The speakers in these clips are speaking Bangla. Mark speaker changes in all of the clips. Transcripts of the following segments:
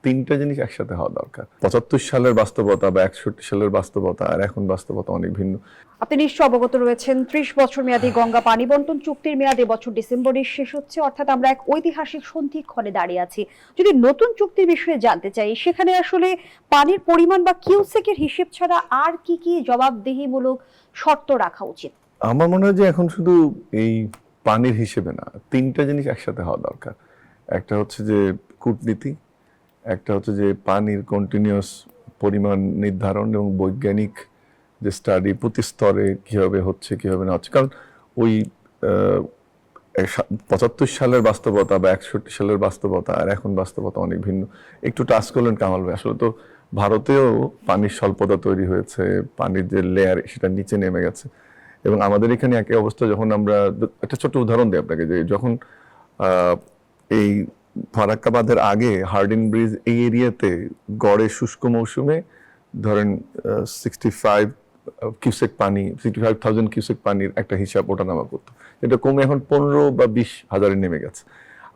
Speaker 1: তিনটা জিনিস একসাথে হওয়া দরকার। ৭৫ সালের বাস্তবতা বা ৬১ সালের বাস্তবতা আর এখন বাস্তবতা অনেক ভিন্ন।
Speaker 2: আপনি নিশ্চয় অবগত রয়েছেন ৩০ বছর মেয়াদী গঙ্গা পানি বন্টন চুক্তির মেয়াদ এবছর ডিসেম্বরে শেষ হচ্ছে, অর্থাৎ আমরা এক ঐতিহাসিক সন্ধিক্ষণে দাঁড়িয়ে আছি। যদি নতুন চুক্তির বিষয়ে জানতে চাই, সেখানে আসলে পানির পরিমাণ বা কিউসেকের হিসেব ছাড়া আর কি কি জবাবদিহিমূলক শর্ত রাখা উচিত?
Speaker 1: আমার মনে হয় যে এখন শুধু এই পানির হিসেবে না, তিনটা জিনিস একসাথে হওয়া দরকার। একটা হচ্ছে যে কূটনীতি, একটা হচ্ছে যে পানির কন্টিনিউয়াস পরিমাণ নির্ধারণ এবং বৈজ্ঞানিক যে স্টাডি প্রতি স্তরে কিভাবে হচ্ছে কিভাবে না হচ্ছে। কারণ ওই ৭৫ সালের বাস্তবতা বা ৬১ সালের বাস্তবতা আর এখন বাস্তবতা অনেক ভিন্ন। একটু টাচ করলেন কামাল ভাই, আসলে তো ভারতেও পানির স্বল্পতা তৈরি হয়েছে, পানির যে লেয়ার সেটা নিচে নেমে গেছে। এবং আমাদের এখানে একই অবস্থা। যখন আমরা একটা ছোট্ট উদাহরণ দিই আপনাকে, যে যখন এই ফারাক্কা বাঁধের আগে হার্ডিন ব্রিজ এই এরিয়াতে গড়ে শুষ্ক মৌসুমে ধরেন 65,000 কিউসেক পানির একটা হিসাব ওঠানামা করতো, এটা কমে এখন 15 বা 20 হাজারে নেমে গেছে।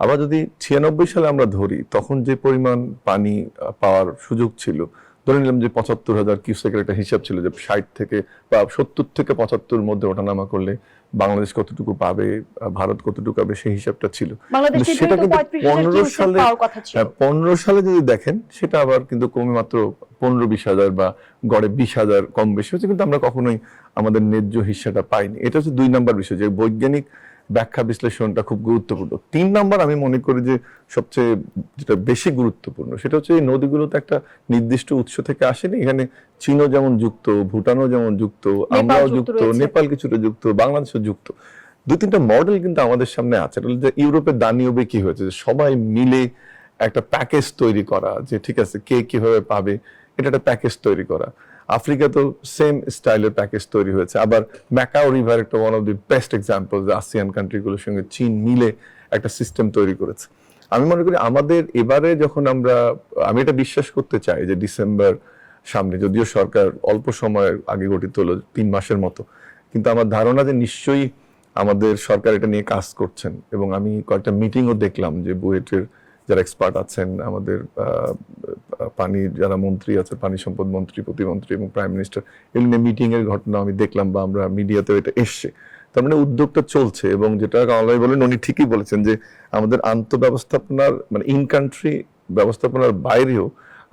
Speaker 1: আবার যদি 96 সালে আমরা ধরি, তখন যে পরিমাণ পানি পাওয়ার সুযোগ ছিল, ধরে নিলাম যে ৭৫,000 কিউসেকের একটা হিসাব ছিল, যে 60 থেকে বা 70 থেকে 75 মধ্যে ওঠানামা করলে বাংলাদেশ কতটুকু পাবে, ভারত কতটুকু পাবে, সেই হিসাবটা ছিল। সেটা কিন্তু 15 সালে যদি দেখেন, সেটা আবার কিন্তু কমে মাত্র 15-20 হাজার বা গড়ে 20 হাজার কম বেশি হচ্ছে, কিন্তু আমরা কখনোই আমাদের ন্যায্য হিস্সাটা পাইনি। এটা হচ্ছে 2 নম্বর বিষয়, যে বৈজ্ঞানিক ব্যাখ্যা বিশ্লেষণটা খুব গুরুত্বপূর্ণ। 3 নম্বর আমি মনে করি যে সবচেয়ে যেটা বেশি গুরুত্বপূর্ণ, সেটা হচ্ছে এই নদীগুলোতে একটা নির্দিষ্ট উৎস থেকে আসেনি। এখানে চীনও যেমন যুক্ত, ভুটানও যেমন যুক্ত, আমরাও যুক্ত, নেপাল কিছুটা যুক্ত, বাংলাদেশও যুক্ত। 2-3টা মডেল কিন্তু আমাদের সামনে আছে। যে ইউরোপের দানিউবে কি হয়েছে, যে সবাই মিলে একটা প্যাকেজ তৈরি করা, যে ঠিক আছে কে কিভাবে পাবে, এটা একটা প্যাকেজ তৈরি করা। আফ্রিকাতেও সেম স্টাইলের প্যাকেজ তৈরি হয়েছে। আবার ম্যাকাও রিভার একটা one of the best example, যে আসিয়ান কান্ট্রিগুলোর সঙ্গে চীন মিলে একটা সিস্টেম তৈরি করেছে। আমি মনে করি আমাদের এবারে যখন আমি এটা বিশ্বাস করতে চাই যে ডিসেম্বর সামনে, যদিও সরকার অল্প সময়ের আগে গঠিত হলো, 3 মাসের মতো, কিন্তু আমার ধারণা যে নিশ্চয়ই আমাদের সরকার এটা নিয়ে কাজ করছেন। এবং আমি কয়েকটা মিটিংও দেখলাম, যে বুয়েটের যারা এক্সপার্ট আছেন, আমাদের পানি যারা মন্ত্রী আছে, পানি সম্পদ মন্ত্রী, প্রতিমন্ত্রী এবং প্রাইম মিনিস্টার, এগুলো নিয়ে মিটিং এর ঘটনা আমি দেখলাম, বা আমরা মিডিয়াতেও এটা এসছে। তার মানে উদ্যোগটা চলছে। এবং যেটা কামাল বলেন, উনি ঠিকই বলেছেন, যে আমাদের আন্তঃব্যবস্থাপনার মানে ইন কান্ট্রি ব্যবস্থাপনার বাইরেও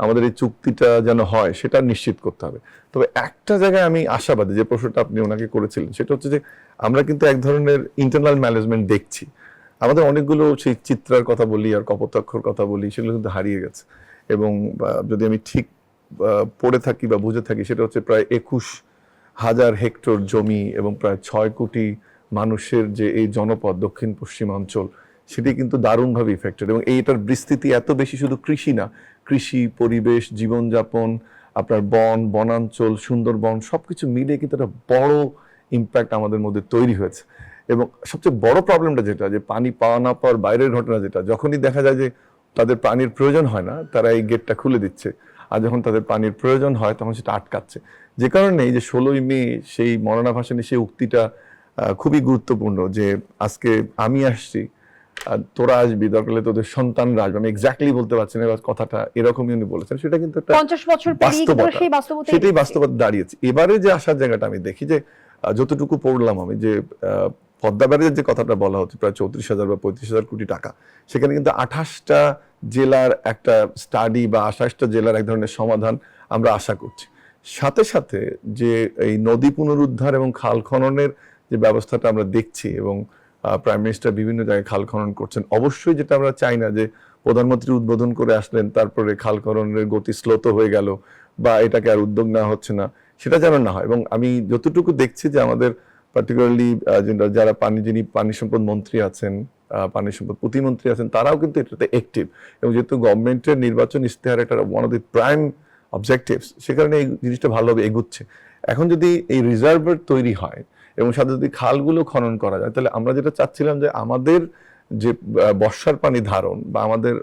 Speaker 1: আমাদের এই চুক্তিটা যেন হয়, সেটা নিশ্চিত করতে হবে। তবে একটা জায়গায় আমি আশাবাদী, যে প্রশ্নটা আপনি ওনাকে করেছিলেন, সেটা হচ্ছে যে আমরা কিন্তু এক ধরনের ইন্টারনাল ম্যানেজমেন্ট দেখছি। আমাদের অনেকগুলো সেই চিত্রার কথা বলি আর কপোতাক্ষর কথা বলি, সেগুলো কিন্তু হারিয়ে গেছে। এবং যদি আমি ঠিক পড়ে থাকি বা বুঝে থাকি, সেটা হচ্ছে প্রায় 21,000 হেক্টর জমি এবং প্রায় 6 কোটি মানুষের যে এই জনপদ দক্ষিণ পশ্চিমাঞ্চল, সেটি কিন্তু দারুণভাবে ইফেক্টেড। এবং এইটার বিস্তৃতি এত বেশি, শুধু কৃষি না, কৃষি, পরিবেশ, জীবনযাপন, আপনার বনাঞ্চল, সুন্দরবন, সবকিছু মিলে কিন্তু একটা বড় ইম্প্যাক্ট আমাদের মধ্যে তৈরি হয়েছে। এবং সবচেয়ে বড় প্রবলেমটা যেটা, যে পানি পাওয়া না পাওয়ার বাইরের ঘটনা, যেটা যখনই দেখা যায় যে তাদের পানির প্রয়োজন হয় না, তারা এই গেটটা খুলে দিচ্ছে, আর যখন তাদের পানির প্রয়োজন হয় তখন সেটা আটকাচ্ছে। যে কারণে এই যে 16ই মে সেই মরনা ভাসানী, সেই উক্তিটা খুবই গুরুত্বপূর্ণ, যে আজকে আমি আসছি, তোরা আসবি, দরকার হলে তোদের সন্তানরা আসবে। আমি এক্স্যাক্টলি বলতে পারছি না কথাটা, এরকমই উনি বলেছেন। সেটা কিন্তু একটা
Speaker 2: 50 বছর বাস্তবতা,
Speaker 1: সেটাই বাস্তবতা দাঁড়িয়েছে। এবারে যে আসার জায়গাটা আমি দেখি, যে যতটুকু পড়লাম আমি, যে পদ্মা ব্যারেজের যে কথাটা বলা হচ্ছে, প্রায় 34,000 বা 35,000 কোটি টাকা, সেখানে কিন্তু 28টা জেলার একটা স্টাডি বা 28টা জেলার এক ধরনের সমাধান আমরা আশা করছি। সাথে সাথে যে এই নদী পুনরুদ্ধার এবং খাল খননের যে ব্যবস্থাটা আমরা দেখছি, এবং প্রাইম মিনিস্টার বিভিন্ন জায়গায় খাল খনন করছেন, অবশ্যই যেটা আমরা চাই না, যে প্রধানমন্ত্রী উদ্বোধন করে আসলেন, তারপরে খাল খননের গতি স্লোত হয়ে গেল, বা এটাকে আর উদ্যোগ নেওয়া হচ্ছে না, সেটা যেন না হয়। এবং আমি যতটুকু দেখছি, যে আমাদের পার্টিকুলারলি যারা যিনি পানি সম্পদ মন্ত্রী আছেন, পানি সম্পদ প্রতিমন্ত্রী আছেন, তারাও কিন্তু এটাতে অ্যাক্টিভ। এবং যেহেতু গভর্নমেন্টের নির্বাচন ইশতেহার একটা one of the prime objectives, সে কারণে এই জিনিসটা ভালোভাবে এগুচ্ছে। এখন যদি এই রিজার্ভার তৈরি হয় এবং সাথে যদি খালগুলো খনন করা যায়, তাহলে আমরা যেটা চাচ্ছিলাম, যে আমাদের যে বর্ষার পানি ধারণ বা আমাদের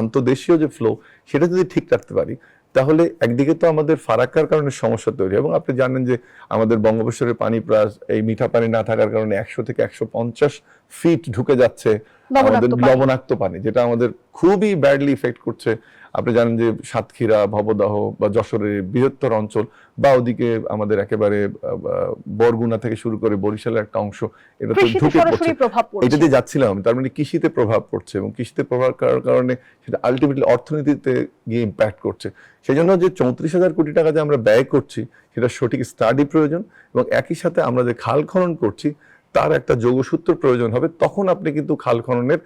Speaker 1: আন্তদেশীয় যে ফ্লো, সেটা যদি ঠিক রাখতে পারি, তাহলে একদিকে তো আমাদের ফারাক্কার কারণে সমস্যা তৈরি। এবং আপনি জানেন যে আমাদের বঙ্গোপসাগরের পানি প্রায় এই মিঠা পানি না থাকার কারণে 100 থেকে 150 ফিট ঢুকে যাচ্ছে আমাদের লবণাক্ত পানি, যেটা আমাদের খুবই ব্যাডলি ইফেক্ট করছে আপনি জানেন যে সাতক্ষীরা, ভবদাহ বা যশোরের বৃহত্তর অঞ্চল, বা ওদিকে আমাদের একেবারে বরগুনা থেকে শুরু করে বরিশালের একটা অংশ, এটা তো
Speaker 2: কৃষিতে
Speaker 1: ঢুকে
Speaker 2: সরাসরি
Speaker 1: পড়ছে।
Speaker 2: প্রভাব
Speaker 1: এটা
Speaker 2: পড়ছে।
Speaker 1: দিয়ে যাচ্ছিলাম আমি, তার মানে কৃষিতে প্রভাব পড়ছে, এবং কৃষিতে প্রভাব করার কারণে সেটা আলটিমেটলি অর্থনীতিতে গিয়ে ইম্প্যাক্ট করছে। সেই জন্য যে 34,000 কোটি টাকা যে আমরা ব্যয় করছি, সেটা সঠিক স্টাডি প্রয়োজন, এবং একই সাথে আমরা যে খাল খনন করছি তার একটা যোগসূত্র প্রয়োজন হবে। তখন আপনি কিন্তু খাল খননের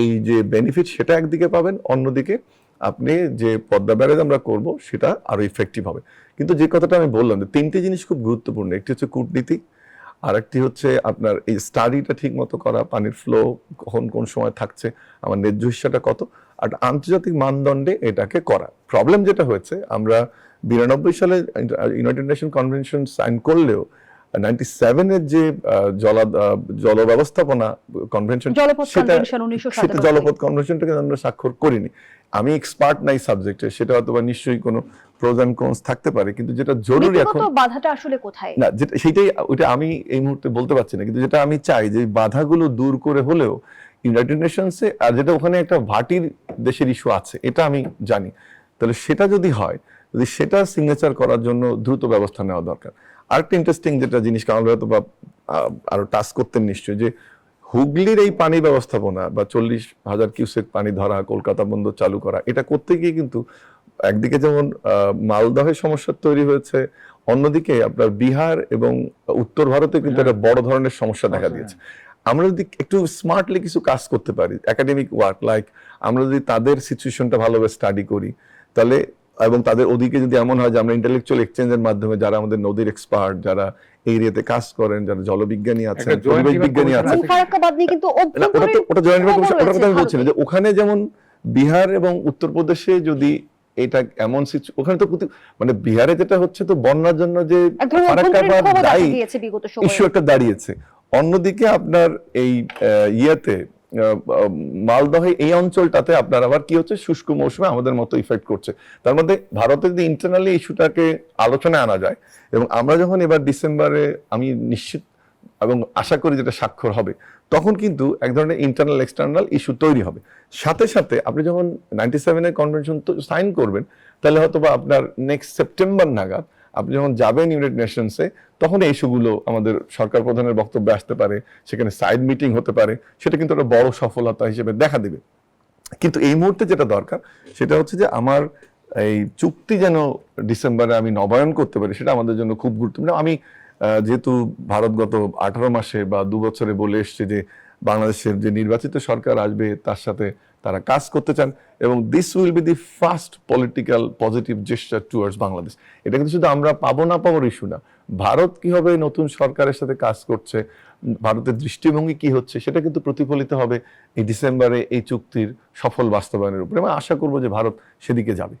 Speaker 1: এই যে বেনিফিট সেটা একদিকে পাবেন, অন্যদিকে আপনি যে পদ্মা ব্যারেজ আমরা করব সেটা আরো ইফেক্টিভ হবে। কিন্তু যে কথাটা আমি বললাম যে তিনটে জিনিস খুব গুরুত্বপূর্ণ, একটি হচ্ছে কূটনীতি, আরেকটি হচ্ছে আপনার এই স্টাডিটা ঠিক মতো করা, পানির ফ্লো কখন কোন সময় থাকছে, আমার ন্যায্য হিস্সাটা কত, আর আন্তর্জাতিক মানদণ্ডে এটাকে করা। প্রবলেম যেটা হয়েছে, আমরা 92 সালে ইউনাইটেড নেশন কনভেনশন সাইন করলেও 97-এর যে জল ব্যবস্থাপনা কনভেনশন,
Speaker 2: জলপথ
Speaker 1: সেটা
Speaker 2: কনভেনশন 1997
Speaker 1: সেটা জলপথ কনভেনশনটাকে আমরা স্বাক্ষর করিনি। আমি এক্সপার্ট নাই সাবজেক্টে, সেটা হয়তো বা নিশ্চয়ই কোনো প্রোজ এন্ড কনস থাকতে পারে, কিন্তু যেটা জরুরি এখন,
Speaker 2: নীতিগত বাধাটা আসলে কোথায়?
Speaker 1: না যেটা সেটাই, ওইটা আমি এই মুহূর্তে বলতে পারছি না, কিন্তু যেটা আমি চাই যে বাধাগুলো দূর করে হলেও ইউনাইটেড নেশনসে, আর যেটা ওখানে একটা ভাটির দেশের ইস্যু আছে এটা আমি জানি, তাহলে সেটা যদি হয়, যদি সেটা সিগনেচার করার জন্য দ্রুত ব্যবস্থা নেওয়া দরকার। আরেকটা ইন্টারেস্টিং যেটা জিনিস, কারণ হয়তো বা আরো টাচ করতেন নিশ্চয়ই, যে হুগলির এই পানি ব্যবস্থাপনা বা 40,000 কিউসেক পানি ধরা, কলকাতা বন্দর চালু করা, এটা করতে গিয়ে কিন্তু একদিকে যেমন মালদহের সমস্যা তৈরি হয়েছে, অন্যদিকে আপনার বিহার এবং উত্তর ভারতে কিন্তু একটা বড় ধরনের সমস্যা দেখা দিয়েছে। আমরা যদি একটু স্মার্টলি কিছু কাজ করতে পারি, একাডেমিক ওয়ার্ক, লাইক আমরা যদি তাদের সিচুয়েশনটা ভালোভাবে স্টাডি করি, তাহলে এবং তাদের ওদিকে যদি এমন হয় যে আমরা ইন্টেলেকচুয়াল এক্সচেঞ্জের মাধ্যমে, যারা আমাদের নদীর এক্সপার্ট, যারা এই এরিয়াতে কাজ করেন, যারা জলবিজ্ঞানী আছেন, পরিবেশ বিজ্ঞানী আছেন,
Speaker 2: ফারাক্কাবাদ নিয়ে কিন্তু
Speaker 1: ওটা জয়েন্ট কমিশন, ওটার কথা আমি
Speaker 2: ভারতে।
Speaker 1: বলছিলাম যে ওখানে যেমন বিহার এবং উত্তরপ্রদেশে যদি এটা এমন ওখানে তো মানে বিহারে যেটা হচ্ছে তো বন্যার জন্য যে
Speaker 2: এক ধরনের অভ্যন্তরীণ
Speaker 1: ফারাক্কাবাদ
Speaker 2: ক্ষোভ দেখা
Speaker 1: দায়ী
Speaker 2: দিয়েছে বিগত
Speaker 1: ইস্যু
Speaker 2: সময়ে।
Speaker 1: একটা দাঁড়িয়েছে। অন্যদিকে আপনার এই ইয়েতে মালদহে এই অঞ্চলটাতে আপনার আবার কি হচ্ছে, শুষ্ক মৌসুমে আমাদের মতো ইফেক্ট করছে। তার মধ্যে ভারতে যদি ইন্টারনালি ইস্যুটাকে আলোচনায় আনা যায়, এবং আমরা যখন এবার ডিসেম্বরে, আমি নিশ্চিত এবং আশা করি যেটা স্বাক্ষর হবে, তখন কিন্তু এক ধরনের ইন্টারনাল এক্সটার্নাল ইস্যু তৈরি হবে। সাথে সাথে আপনি যখন 97-এর কনভেনশন সাইন করবেন, তাহলে হয়তো বা আপনার নেক্সট সেপ্টেম্বর নাগাদ আপনি যখন যাবেন ইউনাইটেড নেশনসে, তখন এই ইস্যুগুলো আমাদের সরকার প্রধানের বক্তব্যে আসতে পারে, সেখানে সাইড মিটিং হতে পারে, সেটা কিন্তু একটা বড় সফলতা হিসেবে দেখা দিবে। কিন্তু এই মুহূর্তে যেটা দরকার সেটা হচ্ছে যে আমার এই চুক্তি যেন ডিসেম্বরে আমি নবায়ন করতে পারি, সেটা আমাদের জন্য খুব গুরুত্বপূর্ণ। আমি যেহেতু ভারত গত 18 মাসে বা 2 বছরে বলে এসছে যে বাংলাদেশের যে নির্বাচিত সরকার আসবে তার সাথে তারা কাজ করতে চান, এবং this will be the first political positive gesture towards Bangladesh. এটা কিন্তু শুধু আমরা পাবো না পাবোর ইস্যু না, ভারত কিভাবে নতুন সরকারের সাথে কাজ করছে, ভারতের দৃষ্টিভঙ্গি কি হচ্ছে, সেটা কিন্তু প্রতিফলিত হবে এই ডিসেম্বরে এই চুক্তির সফল বাস্তবায়নের উপরে। আমি আশা করবো যে ভারত সেদিকে যাবে।